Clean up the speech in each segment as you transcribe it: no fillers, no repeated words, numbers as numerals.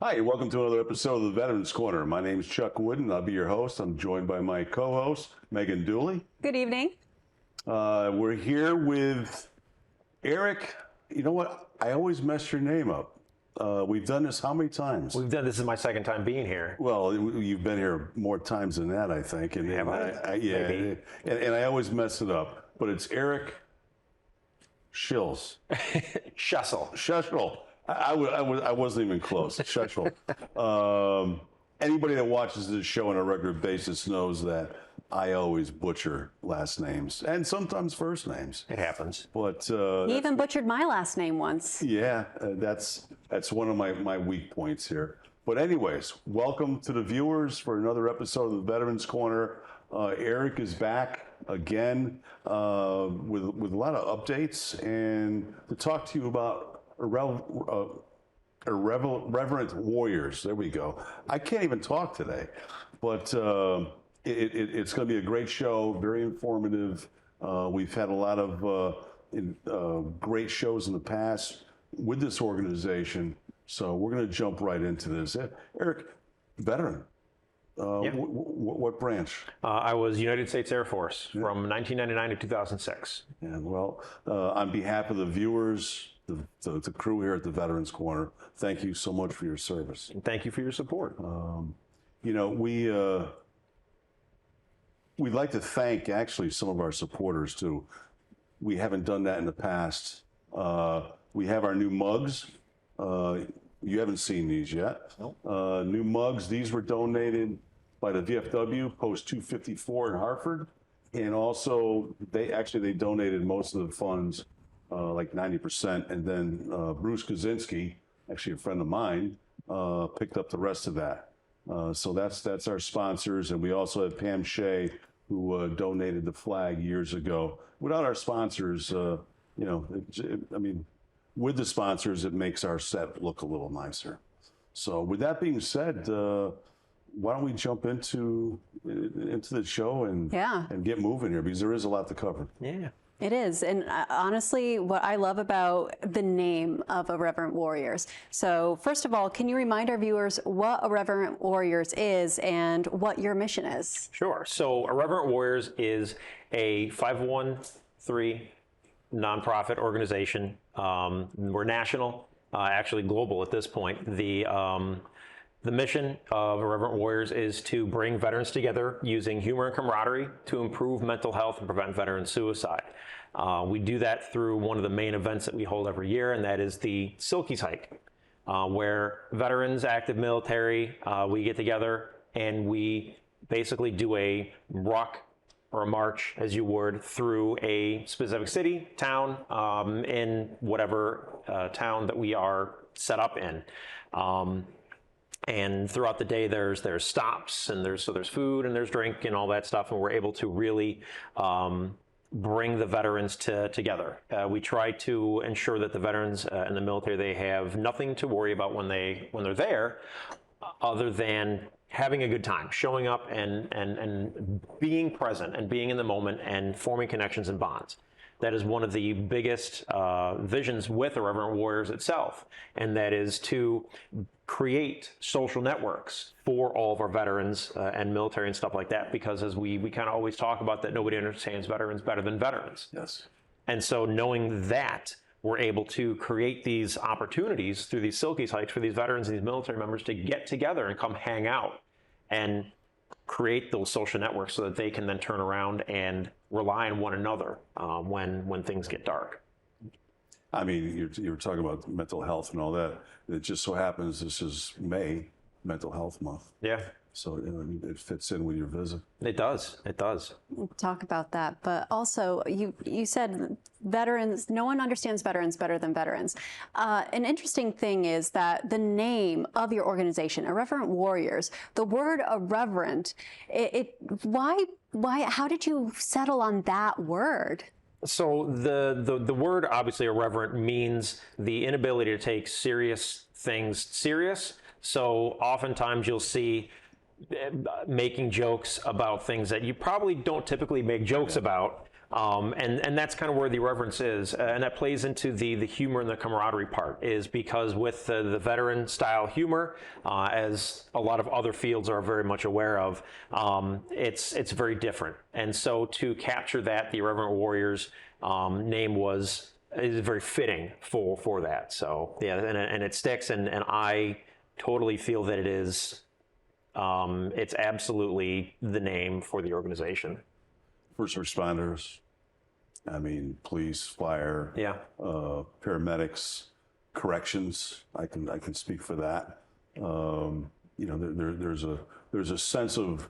Hi, welcome to another episode of the Veterans Corner. My name is Chuck Wood, and I'll be your host. I'm joined by my co-host, Megan Dooley. Good evening. We're here with Eric. You know what? I always mess your name up. We've done this how many times? This is my second time being here. Well, you've been here more times than that, I think. And Have I? Yeah, Maybe. and I always mess it up. But it's Eric Schills. Schuschel. I wasn't even close. Schuschel. Anybody that watches this show on a regular basis knows that I always butcher last names and sometimes first names. It happens. But He even butchered my last name once. yeah, that's one of my weak points here. But anyways, welcome to the viewers for another episode of the Veterans Corner. Eric is back again with a lot of updates and to talk to you about Irreverent Warriors. There we go. I can't even talk today, but it's going to be a great show, very informative. We've had a lot of great shows in the past with this organization, so we're going to jump right into this. Eric, veteran. What branch? I was United States Air Force from 1999 to 2006. And well, on behalf of the viewers, the crew here at the Veterans Corner, thank you so much for your service. And thank you for your support. You know, we'd like to thank actually some of our supporters too. We haven't done that in the past. We have our new mugs. You haven't seen these yet. Nope. New mugs. These were donated by the VFW Post 254 in Hartford, and also they donated most of the funds, like 90%, and then Bruce Kaczynski, actually a friend of mine, picked up the rest of that. So that's our sponsors, and we also have Pam Shea, who donated the flag years ago. Without our sponsors, with the sponsors, it makes our set look a little nicer. So with that being said, why don't we jump into the show and get moving here, because there is a lot to cover. Yeah. It is. And honestly, what I love about the name of Irreverent Warriors. So first of all, can you remind our viewers what Irreverent Warriors is and what your mission is? Sure. So Irreverent Warriors is a 501(c)(3) nonprofit organization. We're national, actually global at this point. The mission of Irreverent Warriors is to bring veterans together using humor and camaraderie to improve mental health and prevent veteran suicide. We do that through one of the main events that we hold every year, and that is the Silkies Hike, where veterans, active military, we get together and we basically do a walk or a march, as you would, through a specific city, town, in whatever town that we are set up in. And throughout the day, there's stops, and there's food and there's drink and all that stuff, and we're able to really bring the veterans together. We try to ensure that the veterans in the military, they have nothing to worry about when they're there, other than having a good time, showing up and being present and being in the moment and forming connections and bonds. That is one of the biggest visions with Irreverent Warriors itself, and that is to create social networks for all of our veterans and military and stuff like that, because as we kind of always talk about that nobody understands veterans better than veterans. Yes. And so knowing that, we're able to create these opportunities through these Silkies hikes for these veterans and these military members to get together and come hang out and create those social networks so that they can then turn around and rely on one another when things get dark. I mean, you're talking about mental health and all that. It just so happens this is May, Mental Health Month. Yeah. So it fits in with your visit. It does. It does. We'll talk about that. But also, you said veterans, no one understands veterans better than veterans. An interesting thing is that the name of your organization, Irreverent Warriors, the word irreverent, how did you settle on that word? So the word, obviously, irreverent means the inability to take serious things serious. So oftentimes you'll see making jokes about things that you probably don't typically make jokes about. And that's kind of where the irreverence is, and that plays into the humor and the camaraderie part, is because with the veteran style humor, as a lot of other fields are very much aware of, it's very different. And so to capture that, the Irreverent Warriors name is very fitting for that. So yeah, and it sticks, and I totally feel that it is, it's absolutely the name for the organization. First responders, I mean, police, fire, Yeah. Paramedics, corrections. I can speak for that. You know, there's a sense of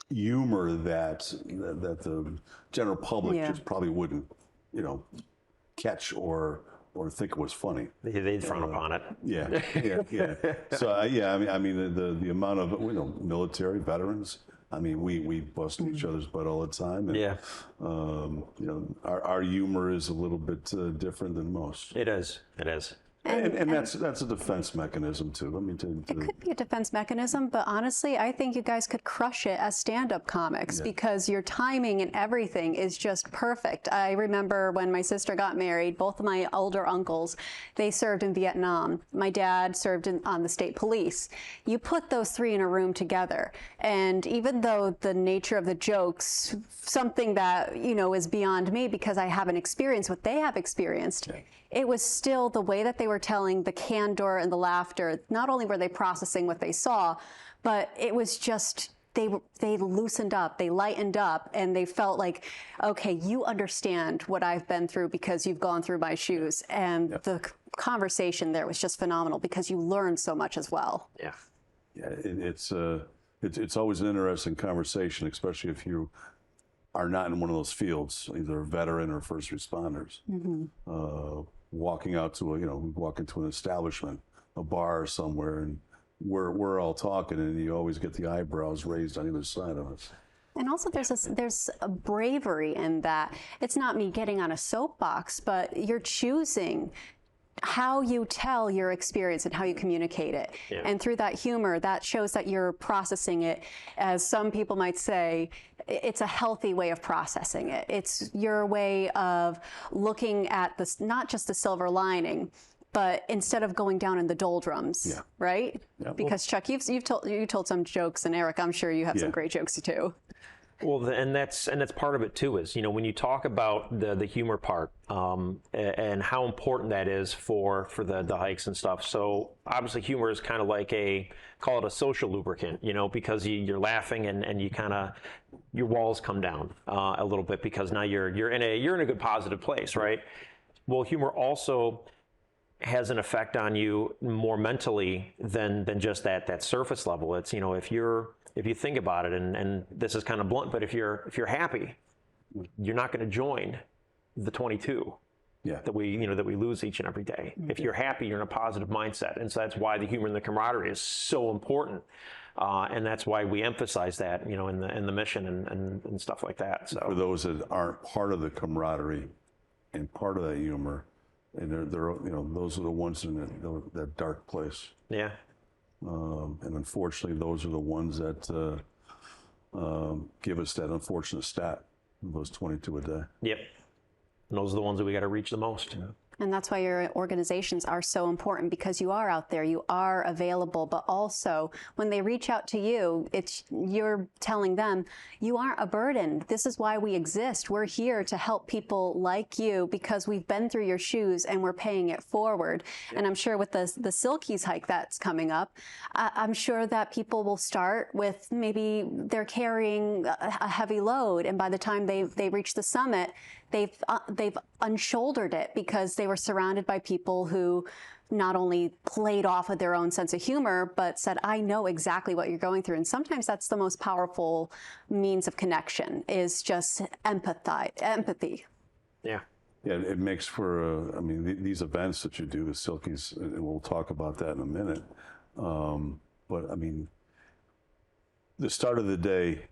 humor that the general public just probably wouldn't, you know, catch or think it was funny. They'd frown upon it. Yeah. So yeah, I mean the amount of, you know, military veterans. I mean, we bust each other's butt all the time. And, Yeah. You know, our humor is a little bit different than most. It is. It is. And that's a defense mechanism too. I mean, It could be a defense mechanism, but honestly, I think you guys could crush it as stand-up comics because your timing and everything is just perfect. I remember when my sister got married, both of my older uncles, they served in Vietnam. My dad served on the state police. You put those three in a room together, and even though the nature of the jokes, something that, you know, is beyond me because I haven't experienced what they have experienced, it was still the way that they were telling, the candor and the laughter. Not only were they processing what they saw, but it was just, they loosened up, they lightened up, and they felt like, okay, you understand what I've been through because you've gone through my shoes. And the conversation there was just phenomenal because you learned so much as well. Yeah. Yeah, it's always an interesting conversation, especially if you are not in one of those fields, either a veteran or first responders. Walking out to we walk into an establishment, a bar somewhere, and we're all talking, and you always get the eyebrows raised on either side of us. And also there's a bravery in that. It's not me getting on a soapbox, but you're choosing how you tell your experience and how you communicate it. Yeah. And through that humor, that shows that you're processing it, as some people might say, it's a healthy way of processing it. It's your way of looking at this, not just the silver lining, but instead of going down in the doldrums, right? Yeah. Because Chuck, you've told some jokes, and Eric, I'm sure you have some great jokes too. Well, and that's part of it too, is, you know, when you talk about the humor part, and how important that is for the hikes and stuff. So obviously humor is kind of like call it a social lubricant, you know, because you're laughing and you kind of, your walls come down a little bit because now you're in a good positive place, right? Well, humor also has an effect on you more mentally than just that surface level. It's, you know, if you think about it, and this is kind of blunt, but if you're happy, you're not going to join the 22 that we lose each and every day. If you're happy, you're in a positive mindset, and so that's why the humor and the camaraderie is so important, and that's why we emphasize that, you know, in the mission and stuff like that. So for those that aren't part of the camaraderie and part of that humor, and they're you know, those are the ones in that dark place. Yeah. And unfortunately, those are the ones that give us that unfortunate stat, those 22 a day. Yep. And those are the ones that we got to reach the most. Yeah. And that's why your organizations are so important, because you are out there, you are available, but also when they reach out to you, you're telling them you aren't a burden. This is why we exist. We're here to help people like you because we've been through your shoes and we're paying it forward. And I'm sure with the Silkies hike that's coming up, I'm sure that people will start with, maybe they're carrying a heavy load, and by the time they reach the summit, they've unshouldered it because they were surrounded by people who not only played off of their own sense of humor, but said, I know exactly what you're going through. And sometimes that's the most powerful means of connection, is just empathy. Yeah. Yeah, it makes for, I mean, these events that you do, the Silkies, and we'll talk about that in a minute. But I mean, the start of the day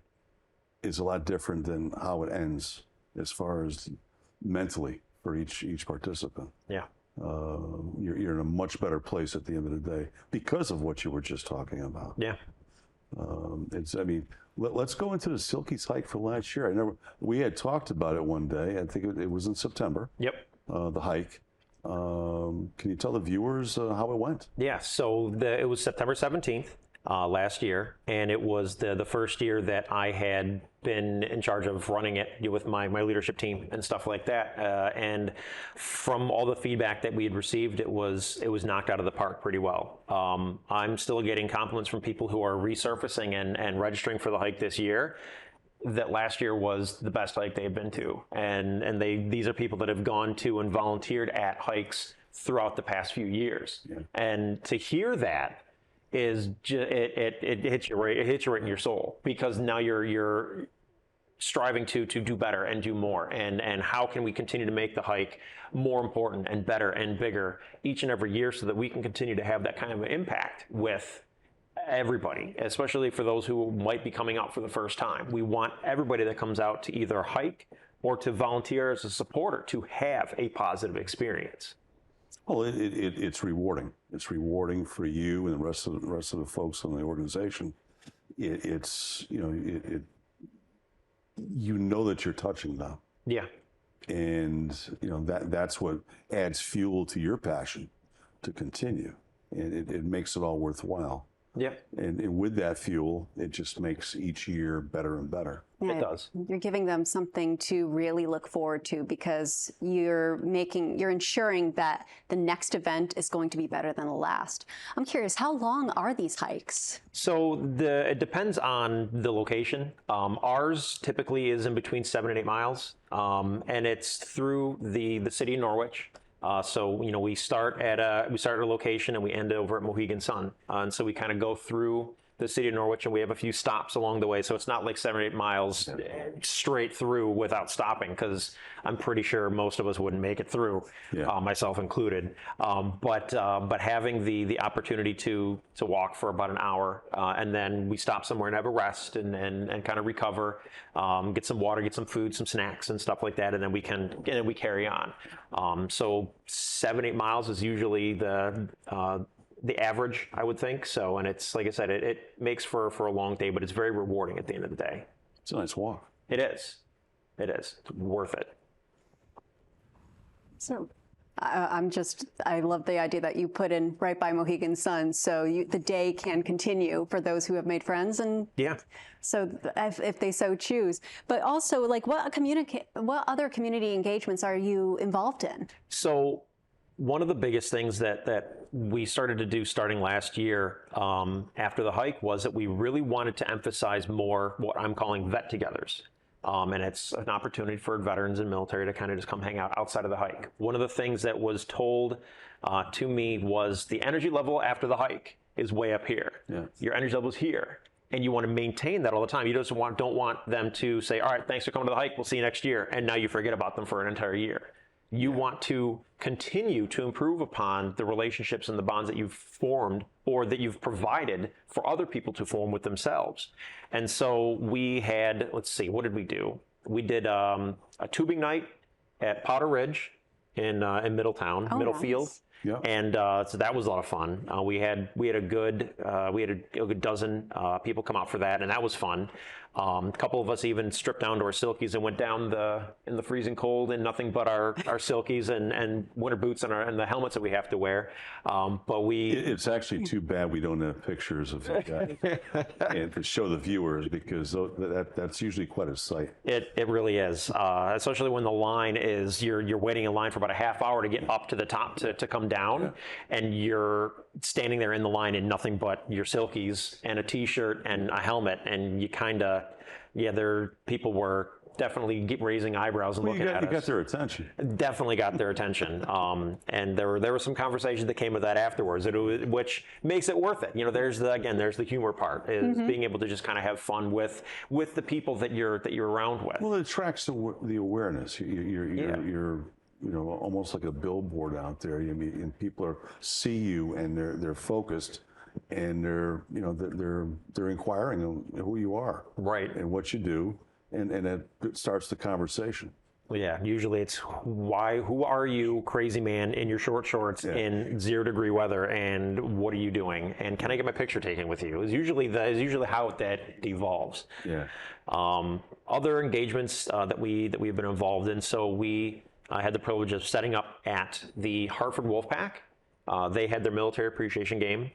is a lot different than how it ends, as far as mentally for each participant. Yeah. You're in a much better place at the end of the day because of what you were just talking about. Yeah. I mean, Let's go into the Silkies hike for last year. We had talked about it one day. I think it was in September. Yep. The hike. Can you tell the viewers how it went? Yeah, so it was September 17th last year, and it was the first year that I had been in charge of running it with my leadership team and stuff like that. And from all the feedback that we had received, it was knocked out of the park pretty well. I'm still getting compliments from people who are resurfacing and registering for the hike this year, that last year was the best hike they've been to. And these are people that have gone to and volunteered at hikes throughout the past few years. Yeah. And to hear that is it hits you right in your soul, because now you're striving to do better and do more, and how can we continue to make the hike more important and better and bigger each and every year, so that we can continue to have that kind of an impact with everybody, especially for those who might be coming out for the first time. We want everybody that comes out to either hike or to volunteer as a supporter to have a positive experience. Well, it's rewarding. It's rewarding for you and the rest of the folks in the organization. It's you know that you're touching them. Yeah. And that's what adds fuel to your passion to continue, and it makes it all worthwhile. Yeah. And with that fuel, it just makes each year better and better. Yeah, it does. You're giving them something to really look forward to, because you're ensuring that the next event is going to be better than the last. I'm curious, how long are these hikes? So it depends on the location. Ours typically is in between 7 and 8 miles, and it's through the city of Norwich. So we start at a location and we end over at Mohegan Sun, and so we kind of go through the city of Norwich, and we have a few stops along the way. So it's not like 7 or 8 miles straight through without stopping, because I'm pretty sure most of us wouldn't make it through, myself included. But having the opportunity to walk for about an hour, and then we stop somewhere and have a rest and kind of recover, get some water, get some food, some snacks and stuff like that, and then we carry on. So 7, 8 miles is usually the average, I would think. So, and it's, like I said, it makes for a long day, but it's very rewarding at the end of the day. It's a nice walk. It is. It's worth it. So I love the idea that you put in right by Mohegan Sun, so the day can continue for those who have made friends, and so if they so choose. But also, like, what other community engagements are you involved in? So one of the biggest things that we started to do starting last year after the hike was that we really wanted to emphasize more what I'm calling vet-togethers. And it's an opportunity for veterans and military to kind of just come hang out outside of the hike. One of the things that was told to me was the energy level after the hike is way up here. Yeah. Your energy level is here, and you want to maintain that all the time. You don't want them to say, all right, thanks for coming to the hike, we'll see you next year, and now you forget about them for an entire year. You want to continue to improve upon the relationships and the bonds that you've formed or that you've provided for other people to form with themselves. And so we had, let's see, what did we do? We did a tubing night at Powder Ridge in Middletown, Middlefield. Nice. Yeah. And so that was a lot of fun. We had a good dozen people come out for that, and that was fun. A couple of us even stripped down to our silkies and went down in the freezing cold in nothing but our silkies and winter boots and the helmets that we have to wear. But it's actually too bad we don't have pictures of that and to show the viewers, because that's usually quite a sight. It really is, especially when the line is you're waiting in line for about a half hour to get up to the top to come down, and you're standing there in the line in nothing but your silkies and a t-shirt and a helmet, and you kind of people were definitely raising eyebrows and looking at us. You got their attention. Definitely got their attention. And there were some conversations that came with that afterwards, which makes it worth it. There's the humor part, is being able to just kind of have fun with the people that you're around with. Well, it attracts the awareness. You're almost like a billboard out there. And people see you, and they're focused, and they're inquiring on who you are, right, and what you do, and it starts the conversation. Well, yeah, usually it's who are you, crazy man, in your short shorts in 0-degree weather, and what are you doing? And can I get my picture taken with you? Is usually how that devolves. Yeah. Other engagements that we've been involved in. So we had the privilege of setting up at the Hartford Wolfpack. They had their military appreciation game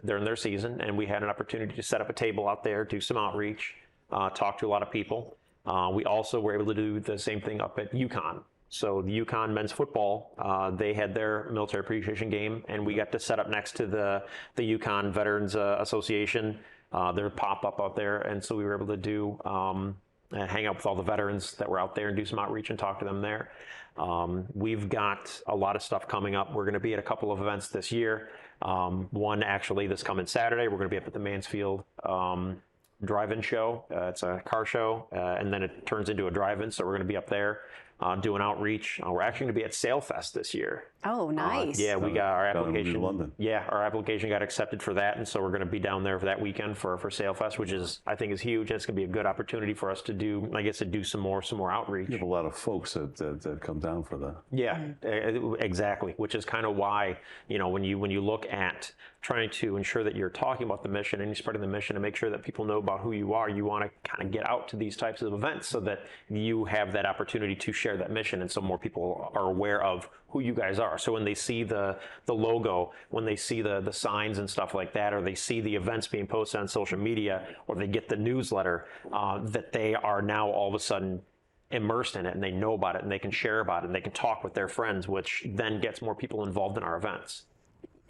during their season, and we had an opportunity to set up a table out there, do some outreach, talk to a lot of people. We also were able to do the same thing up at UConn. So the UConn men's football, they had their military appreciation game, and we got to set up next to the UConn Veterans Association, their pop-up out there. And so we were able to do hang out with all the veterans that were out there and do some outreach and talk to them there. We've got a lot of stuff coming up. We're going to be at a couple of events this year. One actually this coming Saturday, we're going to be up at the Mansfield drive-in show. It's a car show, and then it turns into a drive-in, so we're going to be up there doing outreach. We're actually going to be at SailFest this year. Oh, nice. Yeah, we got our application. in London. Yeah, our application got accepted for that, and so we're going to be down there for that weekend for SailFest, which I think is huge. It's going to be a good opportunity for us to do, I guess, to do some more outreach. You have a lot of folks that come down for that. Yeah, exactly. Which is kind of why, when you look at trying to ensure that you're talking about the mission and you're spreading the mission and make sure that people know about who you are, you want to kind of get out to these types of events so that you have that opportunity to share that mission, and so more people are aware of who you guys are. So when they see the logo, when they see the signs and stuff like that, or they see the events being posted on social media, or they get the newsletter, that they are now all of a sudden immersed in it, and they know about it, and they can share about it, and they can talk with their friends, which then gets more people involved in our events.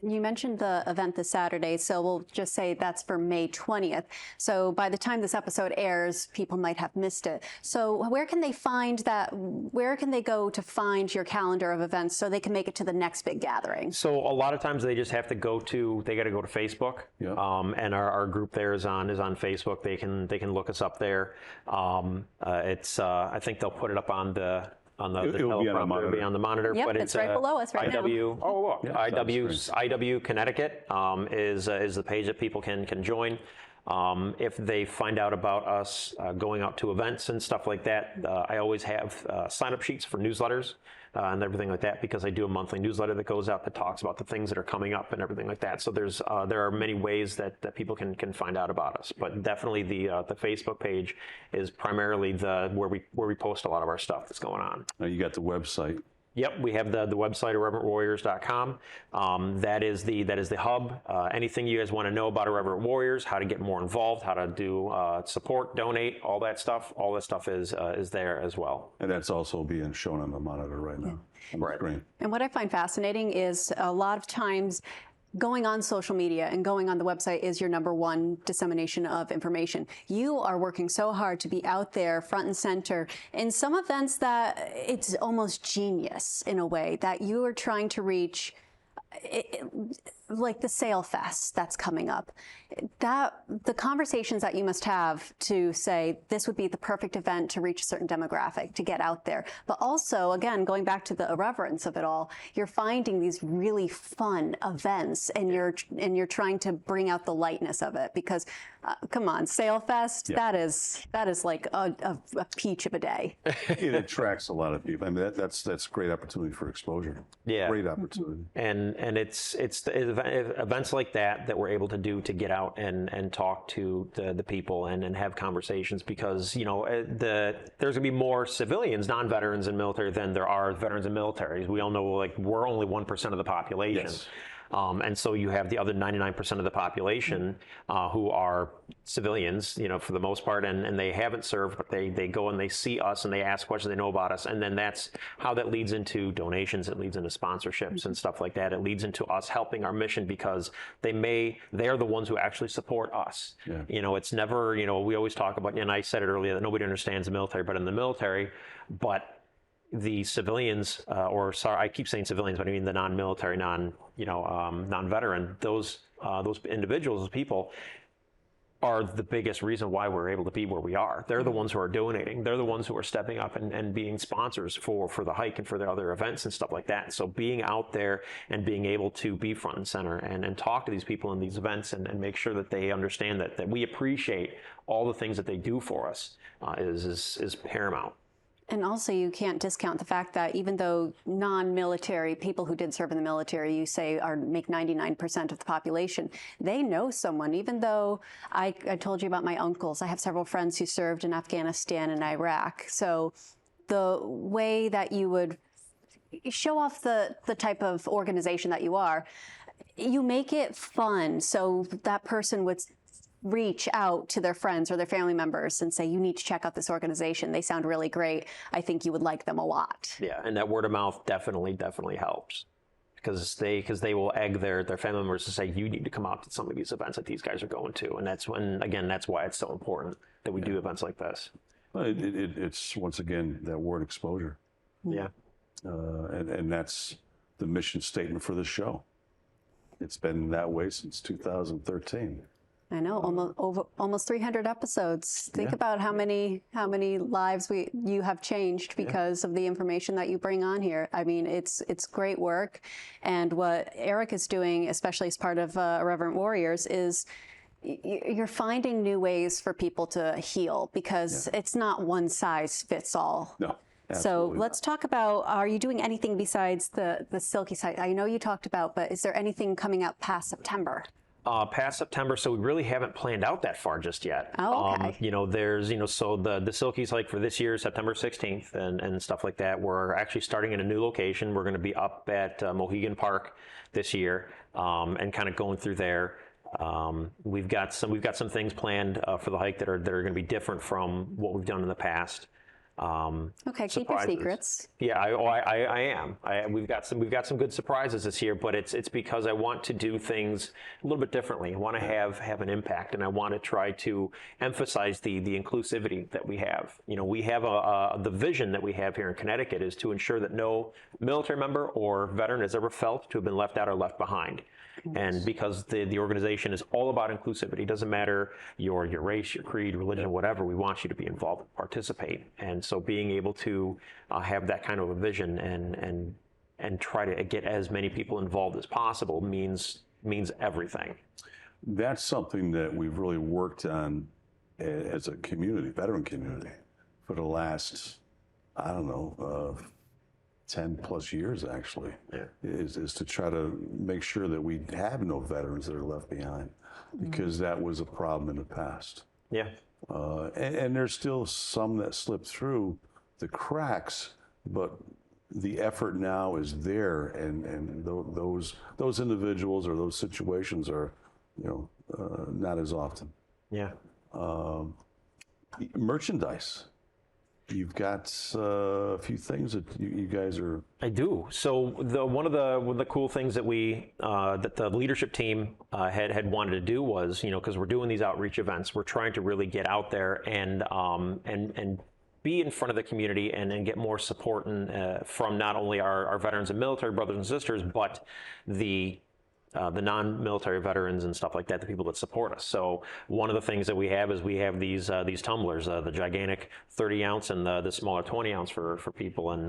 You mentioned the event this Saturday, so we'll just say that's for May 20th. So by the time this episode airs, people might have missed it. So where can they find that? Where can they go to find your calendar of events so they can make it to the next big gathering? So a lot of times they just have to go to Facebook. Yeah. And our group there is on Facebook. They can look us up there. I think they'll put it up on the It'll be on the monitor. It'll be on the monitor. Yep, but it's right below us right now. Oh, look. Yeah, IW Connecticut is the page that people can join. If they find out about us going out to events and stuff like that, I always have sign-up sheets for newsletters and everything like that, because I do a monthly newsletter that goes out that talks about the things that are coming up and everything like that. So there are many ways that people can find out about us. But definitely the Facebook page is primarily where we post a lot of our stuff that's going on. Now you got the website. Yep, we have the website, irreverentwarriors.com. That is the hub. Anything you guys want to know about Irreverent Warriors, how to get more involved, how to do support, donate, all that stuff is there as well. And that's also being shown on the monitor right now on the screen. And what I find fascinating is a lot of times going on social media and going on the website is your number one dissemination of information. You are working so hard to be out there front and center in some events that it's almost genius in a way that you are trying to reach, like the SailFest that's coming up. The conversations that you must have to say this would be the perfect event to reach a certain demographic, to get out there. But also, again, going back to the irreverence of it all, you're finding these really fun events, and you're trying to bring out the lightness of it. Because, come on, SailFest, that is like a peach of a day. It attracts a lot of people. I mean, that's a great opportunity for exposure. Yeah, great opportunity. And it's events like that we're able to do to get out and talk to the people and have conversations, because there's going to be more civilians, non-veterans and military than there are veterans and militaries. We all know, like, we're only 1% of the population. Yes. And so you have the other 99% of the population who are civilians, for the most part, and they haven't served, but they go and they see us and they ask questions, they know about us, and then that's how that leads into donations, it leads into sponsorships and stuff like that. It leads into us helping our mission, because they're the ones who actually support us. Yeah. It's never, we always talk about, and I said it earlier, that nobody understands the military, but in the military, the civilians, I keep saying civilians, but I mean the non-military, non-veteran, those individuals, those people, are the biggest reason why we're able to be where we are. They're the ones who are donating. They're the ones who are stepping up and being sponsors for the hike and for the other events and stuff like that. So being out there and being able to be front and center and talk to these people in these events and make sure that they understand that we appreciate all the things that they do for us is paramount. And also, you can't discount the fact that even though non-military people who did serve in the military, you say make 99% of the population, they know someone. Even though I told you about my uncles, I have several friends who served in Afghanistan and Iraq. So the way that you would show off the type of organization that you are, you make it fun so that person would reach out to their friends or their family members and say, you need to check out this organization. They sound really great. I think you would like them a lot. Yeah, and that word of mouth definitely helps, because they will egg their family members to say, you need to come out to some of these events that these guys are going to. And that's why it's so important that we do events like this. Well, it's once again that word exposure. Yeah. And that's the mission statement for this show. It's been that way since 2013. I know, almost 300 episodes. Think about how many lives you have changed because of the information that you bring on here. I mean, it's great work, and what Eric is doing, especially as part of Irreverent Warriors, is you're finding new ways for people to heal, because it's not one size fits all. No. So let's talk about, are you doing anything besides the Silky site? I know you talked about, but is there anything coming up past September? Past September, so we really haven't planned out that far just yet. Oh, okay. There's, so the Silky's like for this year, September 16th and stuff like that. We're actually starting in a new location. We're going to be up at Mohegan Park this year, and kind of going through there. We've got some things planned for the hike that are going to be different from what we've done in the past. Okay, keep your secrets. Yeah, I am. We've got some good surprises this year, but it's because I want to do things a little bit differently. I want to have an impact, and I want to try to emphasize the inclusivity that we have. We have the vision that we have here in Connecticut is to ensure that no military member or veteran has ever felt to have been left out or left behind. And because the organization is all about inclusivity, it doesn't matter your race, your creed, religion, whatever, we want you to be involved and participate. And so being able to have that kind of a vision and try to get as many people involved as possible means everything. That's something that we've really worked on as a community, veteran community, for the last, 10 plus years actually, is to try to make sure that we have no veterans that are left behind, because that was a problem in the past. Yeah. And there's still some that slip through the cracks, but the effort now is there, and those individuals or those situations are, not as often. Yeah. Merchandise. You've got a few things that you guys are. I do. So one of the cool things that that the leadership team had wanted to do was, because we're doing these outreach events, we're trying to really get out there and be in front of the community and get more support from not only our veterans and military brothers and sisters, but the non-military veterans and stuff like that, the people that support us. So one of the things that we have is we have these tumblers, the gigantic 30-ounce and the smaller 20-ounce for people, and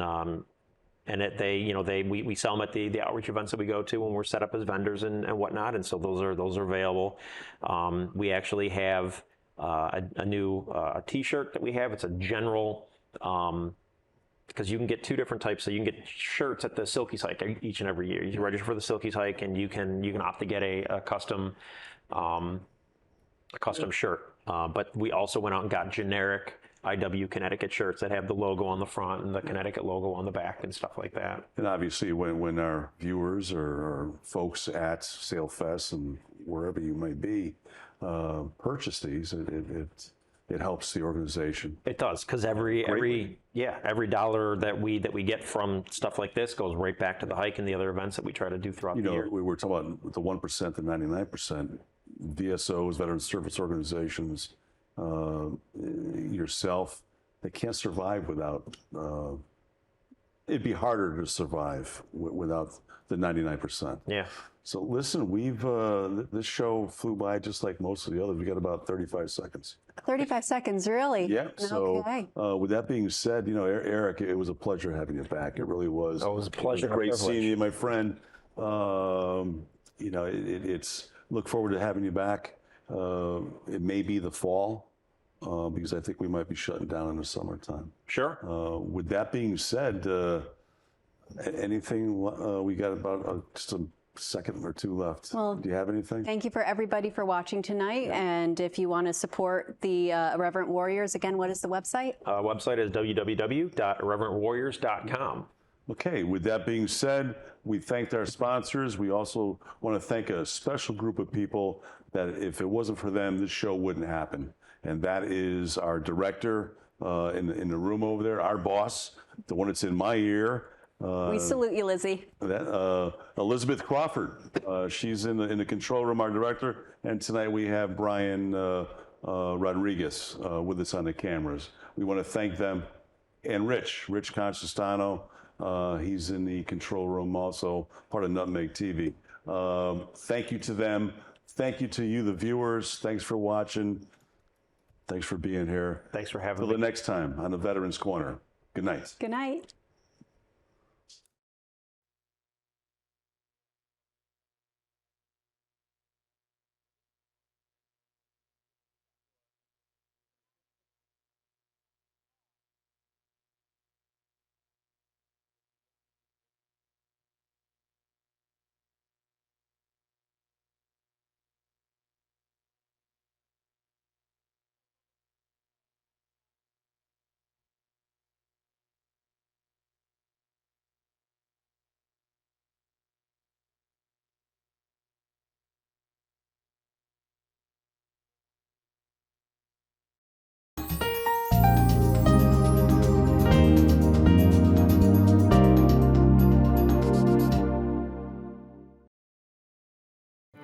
we sell them at the outreach events that we go to when we're set up as vendors and whatnot, and so those are available. We actually have a new T-shirt that we have. It's a general. Because you can get two different types, so you can get shirts at the Silky's hike each and every year. You can register for the Silky's hike, and you can opt to get a custom shirt. But we also went out and got generic IW Connecticut shirts that have the logo on the front and the Connecticut logo on the back and stuff like that. And obviously, when our viewers or folks at SailFest and wherever you might be purchase these, it helps the organization. It does, because every dollar that we get from stuff like this goes right back to the hike and the other events that we try to do throughout the year. We were talking about the 1%, the 99%. VSOs, veteran service organizations, yourself, they can't survive without. It'd be harder to survive without the 99%. Yeah. So listen, we've this show flew by just like most of the others. We got about 35 seconds. 35 seconds, really? Yeah. So okay. With that being said, Eric, it was a pleasure having you back. It really was. Oh, it was a pleasure. It was great seeing you, my friend. It's look forward to having you back. It may be the fall. because I think we might be shutting down in the summertime. Sure. With that being said, anything, we got about just a second or two left. Well, do you have anything? Thank you for everybody for watching tonight. And if you want to support the Irreverent Warriors, again, what is the website? Website is www.irreverentwarriors.com. Okay, with that being said, we thanked our sponsors. We also want to thank a special group of people that if it wasn't for them, this show wouldn't happen. And that is our director in the room over there, our boss, the one that's in my ear. We salute you, Lizzie. Elizabeth Crawford. She's in the control room, our director. And tonight we have Brian Rodriguez with us on the cameras. We want to thank them. And Rich Constantino. He's in the control room also, part of Nutmeg TV. Thank you to them. Thank you to you, the viewers. Thanks for watching. Thanks for being here. Thanks for having me. Till the next time on the Veterans Corner. Good night. Good night.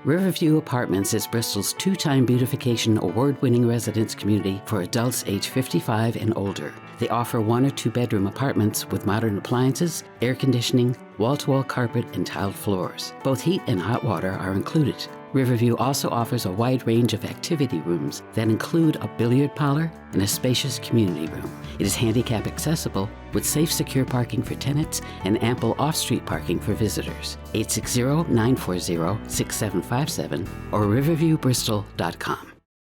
Riverview Apartments is Bristol's two-time beautification award-winning residence community for adults age 55 and older. They offer 1 or 2 bedroom apartments with modern appliances, air conditioning, wall-to-wall carpet, and tiled floors. Both heat and hot water are included. Riverview also offers a wide range of activity rooms that include a billiard parlor and a spacious community room. It is handicap accessible with safe, secure parking for tenants and ample off-street parking for visitors. 860-940-6757 or riverviewbristol.com.